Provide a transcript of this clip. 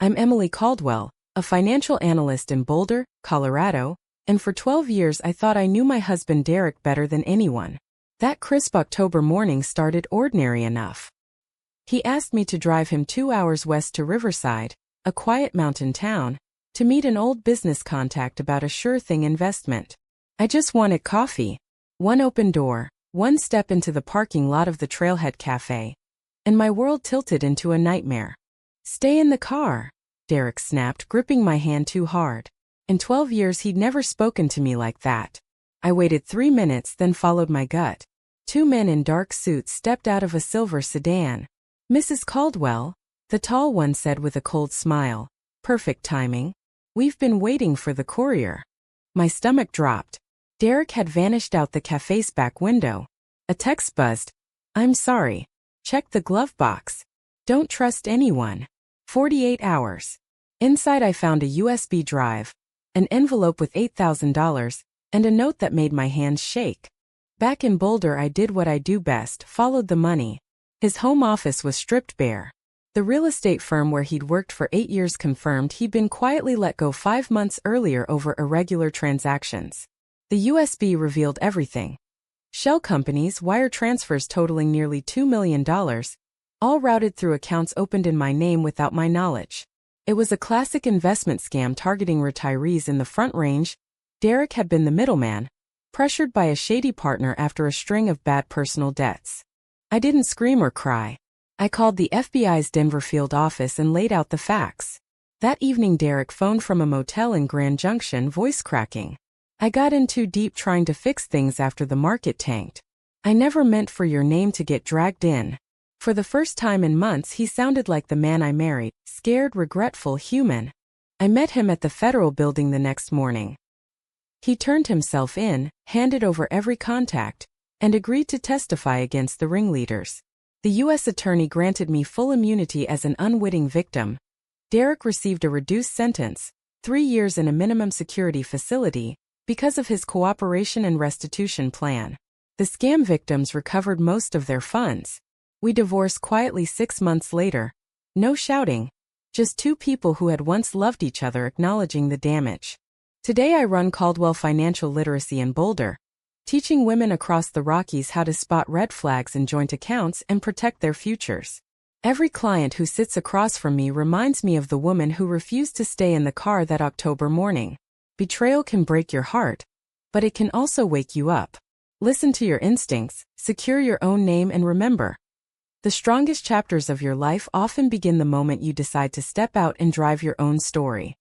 I'm Emily Caldwell, a financial analyst in Boulder, Colorado, and for 12 years I thought I knew my husband Derek better than anyone. That crisp October morning started ordinary enough. He asked me to drive him 2 hours west to Riverside, a quiet mountain town, to meet an old business contact about a sure-thing investment. I just wanted coffee. One open door, one step into the parking lot of the Trailhead Cafe, and my world tilted into a nightmare. "Stay in the car," Derek snapped, gripping my hand too hard. In 12 years he'd never spoken to me like that. I waited 3 minutes, then followed my gut. 2 men in dark suits stepped out of a silver sedan. "Mrs. Caldwell," the tall one said with a cold smile. "Perfect timing. We've been waiting for the courier." My stomach dropped. Derek had vanished out the cafe's back window. A text buzzed. "I'm sorry. Check the glove box. Don't trust anyone." 48 hours. Inside I found a USB drive, an envelope with $8,000, and a note that made my hands shake. Back in Boulder I did what I do best, followed the money. His home office was stripped bare. The real estate firm where he'd worked for 8 years confirmed he'd been quietly let go 5 months earlier over irregular transactions. The USB revealed everything. Shell companies, wire transfers totaling nearly $2 million, all routed through accounts opened in my name without my knowledge. It was a classic investment scam targeting retirees in the Front Range. Derek had been the middleman, pressured by a shady partner after a string of bad personal debts. I didn't scream or cry. I called the FBI's Denver field office and laid out the facts. That evening Derek phoned from a motel in Grand Junction, voice cracking. "I got in too deep trying to fix things after the market tanked. I never meant for your name to get dragged in." For the first time in months he sounded like the man I married, scared, regretful, human. I met him at the Federal Building the next morning. He turned himself in, handed over every contact, and agreed to testify against the ringleaders. The U.S. attorney granted me full immunity as an unwitting victim. Derek received a reduced sentence, 3 years in a minimum security facility, because of his cooperation and restitution plan. The scam victims recovered most of their funds. We divorced quietly 6 months later. No shouting. Just two people who had once loved each other acknowledging the damage. Today I run Caldwell Financial Literacy in Boulder, teaching women across the Rockies how to spot red flags in joint accounts and protect their futures. Every client who sits across from me reminds me of the woman who refused to stay in the car that October morning. Betrayal can break your heart, but it can also wake you up. Listen to your instincts, secure your own name, and remember, the strongest chapters of your life often begin the moment you decide to step out and drive your own story.